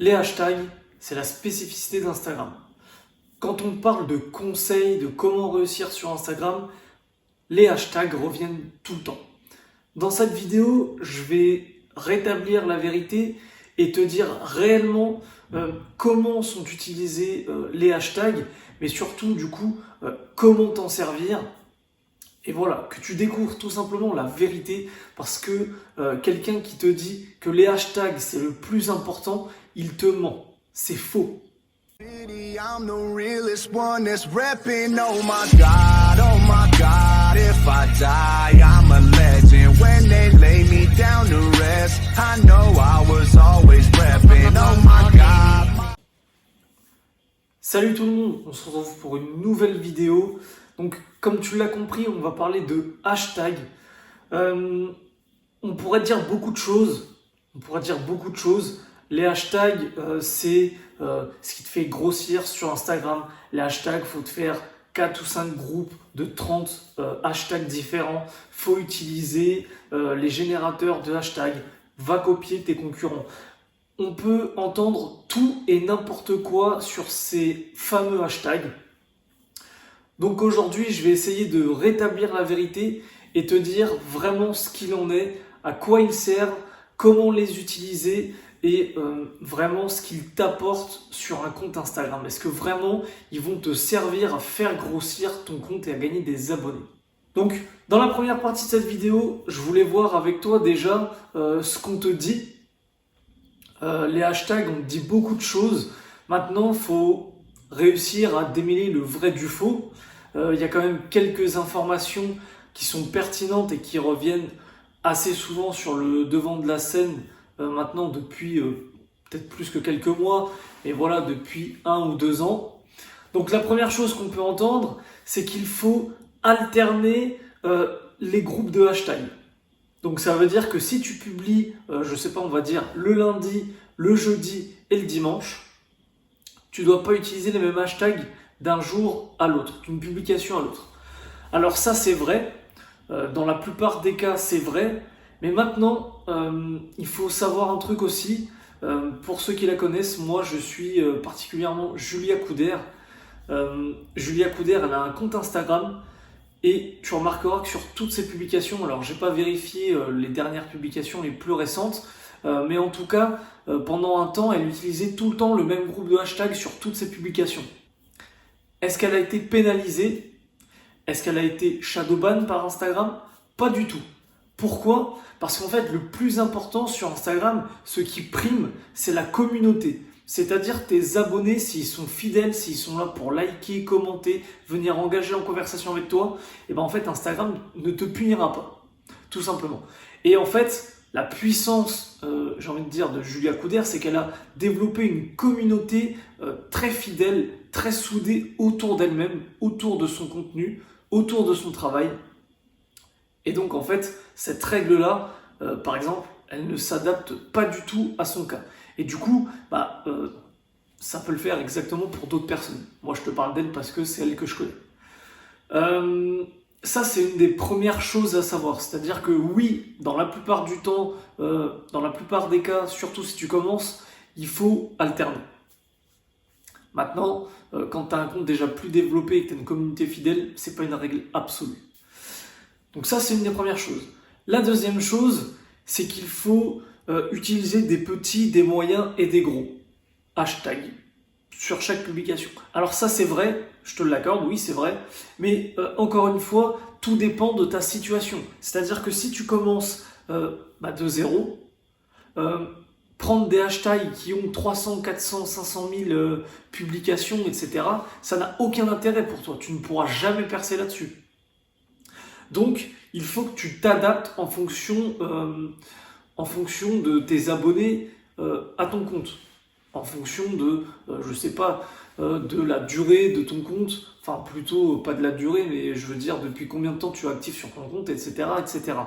Les hashtags, c'est la spécificité d'Instagram. Quand on parle de conseils, de comment réussir sur Instagram, les hashtags reviennent tout le temps. Dans cette vidéo, je vais rétablir la vérité et te dire réellement comment sont utilisés les hashtags, mais surtout du coup comment t'en servir. Et voilà, que tu découvres tout simplement la vérité, parce que quelqu'un qui te dit que les hashtags c'est le plus important, il te ment. C'est faux. I'm the realest one that's reppin'. Oh my God, if I die, I'm a legend. When they lay me down to rest, I know I was always reppin'. Oh my God. Salut tout le monde, on se retrouve pour une nouvelle vidéo. Donc, comme tu l'as compris, on va parler de hashtags. On pourrait dire beaucoup de choses. Les hashtags, c'est ce qui te fait grossir sur Instagram. Les hashtags, il faut te faire 4 ou 5 groupes de 30 hashtags différents. Il faut utiliser les générateurs de hashtags. Va copier tes concurrents. On peut entendre tout et n'importe quoi sur ces fameux hashtags. Donc aujourd'hui, je vais essayer de rétablir la vérité et te dire vraiment ce qu'il en est, à quoi ils servent, comment les utiliser et vraiment ce qu'ils t'apportent sur un compte Instagram. Est-ce que vraiment ils vont te servir à faire grossir ton compte et à gagner des abonnés? Donc dans la première partie de cette vidéo, je voulais voir avec toi déjà ce qu'on te dit. Les hashtags, on te dit beaucoup de choses. Maintenant, il faut réussir à démêler le vrai du faux. Il y a quand même quelques informations qui sont pertinentes et qui reviennent assez souvent sur le devant de la scène maintenant depuis peut-être plus que quelques mois, et voilà, depuis 1 ou 2 ans. Donc la première chose qu'on peut entendre, c'est qu'il faut alterner les groupes de hashtags. Donc ça veut dire que si tu publies, je sais pas, on va dire le lundi, le jeudi et le dimanche, tu dois pas utiliser les mêmes hashtags d'un jour à l'autre, d'une publication à l'autre. Alors ça c'est vrai, dans la plupart des cas c'est vrai, mais maintenant il faut savoir un truc aussi, pour ceux qui la connaissent, moi je suis particulièrement Julia Couder. Julia Couder, elle a un compte Instagram. Et tu remarqueras que sur toutes ces publications, alors j'ai pas vérifié les dernières publications les plus récentes, mais en tout cas, pendant un temps, elle utilisait tout le temps le même groupe de hashtags sur toutes ses publications. Est-ce qu'elle a été pénalisée? Est-ce qu'elle a été shadowban par Instagram? Pas du tout. Pourquoi? Parce qu'en fait, le plus important sur Instagram, ce qui prime, c'est la communauté. C'est-à-dire tes abonnés, s'ils sont fidèles, s'ils sont là pour liker, commenter, venir engager en conversation avec toi, et ben en fait Instagram ne te punira pas, tout simplement. Et en fait, la puissance, j'ai envie de dire, de Julia Couder, c'est qu'elle a développé une communauté très fidèle, très soudée autour d'elle-même, autour de son contenu, autour de son travail. Et donc en fait, cette règle-là, par exemple, elle ne s'adapte pas du tout à son cas. Et du coup, ça peut le faire exactement pour d'autres personnes. Moi, je te parle d'elle parce que c'est elle que je connais. Ça, c'est une des premières choses à savoir. C'est-à-dire que oui, dans la plupart du temps, dans la plupart des cas, surtout si tu commences, il faut alterner. Maintenant, quand tu as un compte déjà plus développé et que tu as une communauté fidèle, c'est pas une règle absolue. Donc ça, c'est une des premières choses. La deuxième chose, c'est qu'il faut utiliser des petits, des moyens et des gros hashtags sur chaque publication. Alors ça c'est vrai, je te l'accorde, oui c'est vrai, mais encore une fois, tout dépend de ta situation. C'est-à-dire que si tu commences de zéro, prendre des hashtags qui ont 300, 400, 500 000 publications, etc., ça n'a aucun intérêt pour toi. Tu ne pourras jamais percer là-dessus. Donc, il faut que tu t'adaptes en fonction de tes abonnés à ton compte, en fonction de, je sais pas, de la durée de ton compte, enfin plutôt pas de la durée, mais je veux dire depuis combien de temps tu es actif sur ton compte, etc., etc.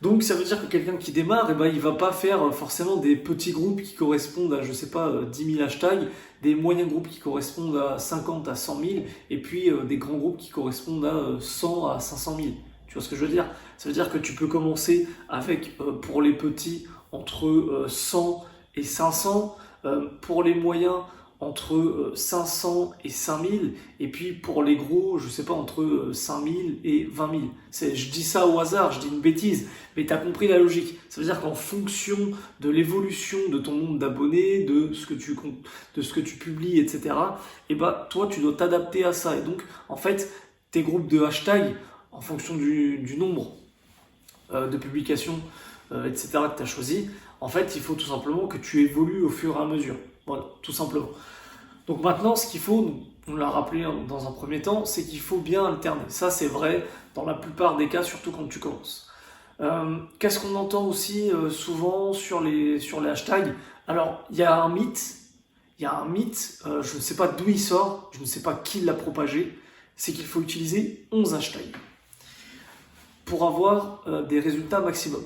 Donc ça veut dire que quelqu'un qui démarre, il va pas faire forcément des petits groupes qui correspondent à, je sais pas, 10 000 hashtags, des moyens groupes qui correspondent à 50 à 100 000, et puis des grands groupes qui correspondent à 100 à 500 000. Tu vois ce que je veux dire? Ça veut dire que tu peux commencer avec, pour les petits, entre 100 et 500, pour les moyens entre 500 et 5000, et puis pour les gros, je sais pas, entre 5000 et 20 000. Je dis ça au hasard, je dis une bêtise, mais tu as compris la logique. Ça veut dire qu'en fonction de l'évolution de ton nombre d'abonnés, de ce que tu publies, etc., et bah, toi, tu dois t'adapter à ça. Et donc, en fait, tes groupes de hashtags, en fonction du nombre de publications, etc., que tu as choisi, en fait, il faut tout simplement que tu évolues au fur et à mesure. Voilà, tout simplement. Donc maintenant, ce qu'il faut, on l'a rappelé dans un premier temps, c'est qu'il faut bien alterner. Ça, c'est vrai dans la plupart des cas, surtout quand tu commences. Qu'est-ce qu'on entend aussi souvent sur les hashtags? Alors, il y a un mythe, je ne sais pas d'où il sort, je ne sais pas qui l'a propagé, c'est qu'il faut utiliser 11 hashtags pour avoir des résultats maximum.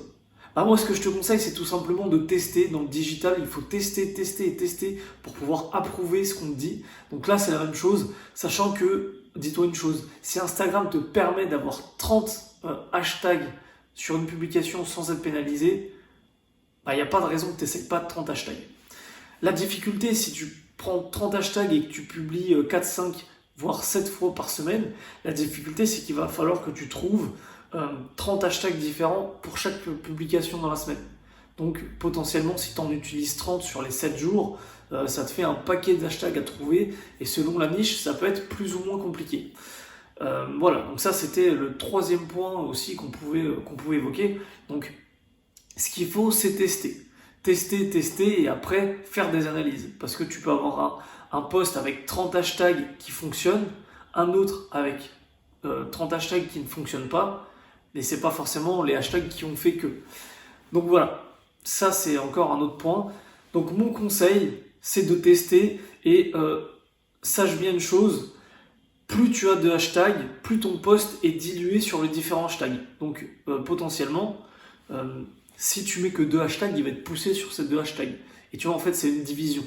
Bah moi, ce que je te conseille, c'est tout simplement de tester. Dans le digital, il faut tester pour pouvoir approuver ce qu'on te dit. Donc là, c'est la même chose, sachant que, dis-toi une chose, si Instagram te permet d'avoir 30 hashtags sur une publication sans être pénalisé, bah, il n'y a pas de raison que tu n'essayes pas 30 hashtags. La difficulté, si tu prends 30 hashtags et que tu publies 4, 5, voire 7 fois par semaine, la difficulté, c'est qu'il va falloir que tu trouves 30 hashtags différents pour chaque publication dans la semaine. Donc potentiellement, si tu en utilises 30 sur les 7 jours, ça te fait un paquet d'hashtags à trouver, et selon la niche, ça peut être plus ou moins compliqué. Voilà, donc ça c'était le troisième point aussi qu'on pouvait évoquer. Donc ce qu'il faut, c'est tester, et après faire des analyses, parce que tu peux avoir un post avec 30 hashtags qui fonctionne, un autre avec 30 hashtags qui ne fonctionnent pas, mais c'est pas forcément les hashtags qui ont fait que. Donc voilà, ça c'est encore un autre point. Donc mon conseil, c'est de tester, et sache bien une chose, plus tu as de hashtags, plus ton post est dilué sur les différents hashtags. Donc potentiellement, si tu mets que 2 hashtags, il va être poussé sur ces 2 hashtags. Et tu vois, en fait, c'est une division.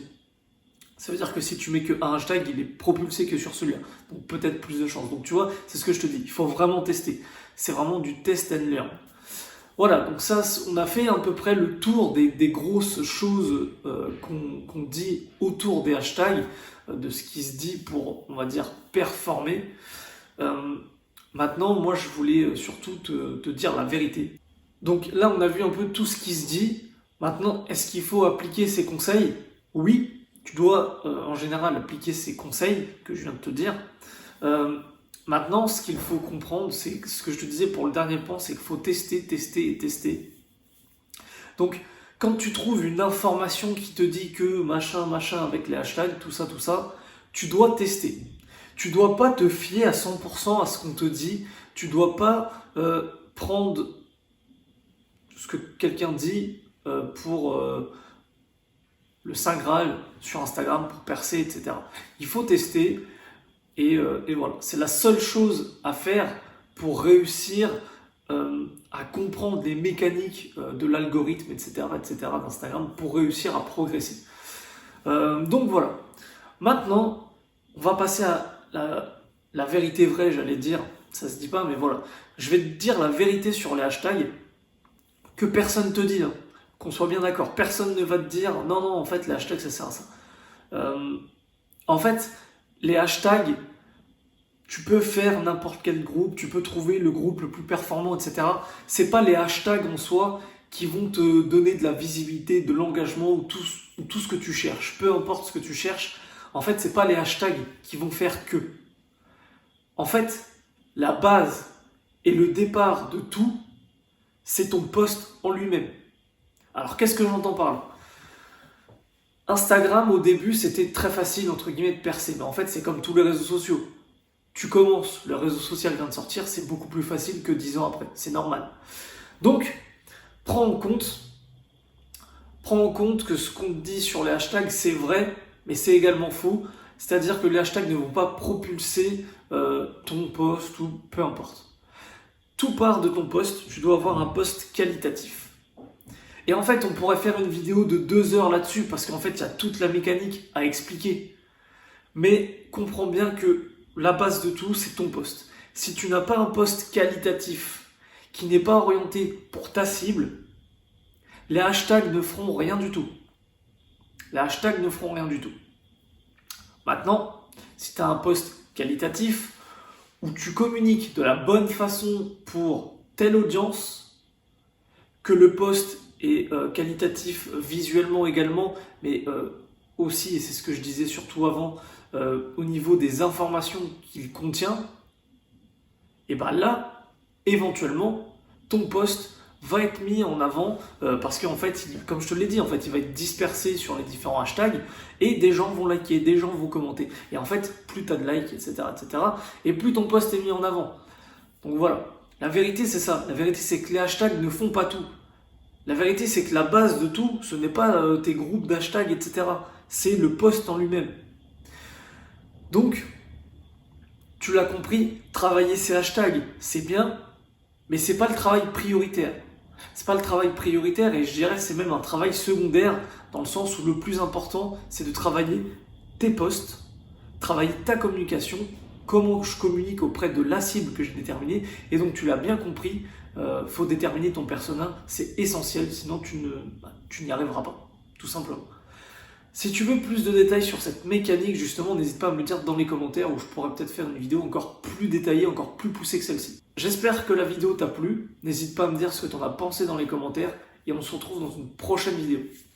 Ça veut dire que si tu mets que un hashtag, il est propulsé que sur celui-là. Donc peut-être plus de chance. Donc tu vois, c'est ce que je te dis. Il faut vraiment tester. C'est vraiment du test and learn. Voilà, donc ça, on a fait à peu près le tour des grosses choses qu'on dit autour des hashtags, de ce qui se dit pour, on va dire, performer. Maintenant, moi, je voulais surtout te dire la vérité. Donc là, on a vu un peu tout ce qui se dit. Maintenant, est-ce qu'il faut appliquer ces conseils? Oui, tu dois en général appliquer ces conseils que je viens de te dire. Maintenant, ce qu'il faut comprendre, c'est ce que je te disais pour le dernier point, c'est qu'il faut tester. Donc, quand tu trouves une information qui te dit que machin avec les hashtags, tout ça, tu dois tester. Tu dois pas te fier à 100% à ce qu'on te dit. Tu dois pas prendre ce que quelqu'un dit pour le Saint Graal sur Instagram pour percer, etc. Il faut tester. Et voilà, c'est la seule chose à faire pour réussir à comprendre les mécaniques de l'algorithme, etc. d'Instagram, pour réussir à progresser. Donc voilà. Maintenant, on va passer à la vérité vraie, j'allais dire. Ça se dit pas, mais voilà. Je vais te dire la vérité sur les hashtags que personne te dit. Hein. Qu'on soit bien d'accord. Personne ne va te dire non, en fait, les hashtags, ça sert à ça. En fait, les hashtags, tu peux faire n'importe quel groupe, tu peux trouver le groupe le plus performant, etc. C'est pas les hashtags en soi qui vont te donner de la visibilité, de l'engagement ou tout ce que tu cherches. Peu importe ce que tu cherches, en fait, c'est pas les hashtags qui vont faire que. En fait, la base et le départ de tout, c'est ton post en lui-même. Alors, qu'est-ce que j'entends par là ? Instagram, au début, c'était très facile, entre guillemets, de percer. Mais en fait, c'est comme tous les réseaux sociaux. Tu commences, le réseau social vient de sortir, c'est beaucoup plus facile que 10 ans après. C'est normal. Donc, prends en compte que ce qu'on te dit sur les hashtags, c'est vrai, mais c'est également faux. C'est-à-dire que les hashtags ne vont pas propulser ton post ou peu importe. Tout part de ton post, tu dois avoir un post qualitatif. Et en fait, on pourrait faire une vidéo de 2 heures là-dessus, parce qu'en fait, il y a toute la mécanique à expliquer. Mais comprends bien que la base de tout, c'est ton post. Si tu n'as pas un post qualitatif, qui n'est pas orienté pour ta cible, les hashtags ne feront rien du tout. les hashtags ne feront rien du tout. Maintenant, si tu as un post qualitatif où tu communiques de la bonne façon pour telle audience, que le post est qualitatif visuellement également, mais aussi, et c'est ce que je disais surtout avant, au niveau des informations qu'il contient, et bien là, éventuellement, ton post va être mis en avant parce qu'en fait, comme je te l'ai dit, en fait, il va être dispersé sur les différents hashtags et des gens vont liker, des gens vont commenter. Et en fait, plus tu as de likes, etc., et plus ton post est mis en avant. Donc voilà, la vérité c'est ça. La vérité c'est que les hashtags ne font pas tout. La vérité c'est que la base de tout, ce n'est pas tes groupes d'hashtags, etc. C'est le post en lui-même. Donc, tu l'as compris, travailler ces hashtags, c'est bien, mais c'est pas le travail prioritaire. C'est pas le travail prioritaire et je dirais que c'est même un travail secondaire dans le sens où le plus important c'est de travailler tes posts, travailler ta communication, comment je communique auprès de la cible que j'ai déterminée et donc tu l'as bien compris, faut déterminer ton persona, c'est essentiel sinon tu n'y arriveras pas, tout simplement. Si tu veux plus de détails sur cette mécanique, justement, n'hésite pas à me le dire dans les commentaires où je pourrais peut-être faire une vidéo encore plus détaillée, encore plus poussée que celle-ci. J'espère que la vidéo t'a plu. N'hésite pas à me dire ce que tu en as pensé dans les commentaires et on se retrouve dans une prochaine vidéo.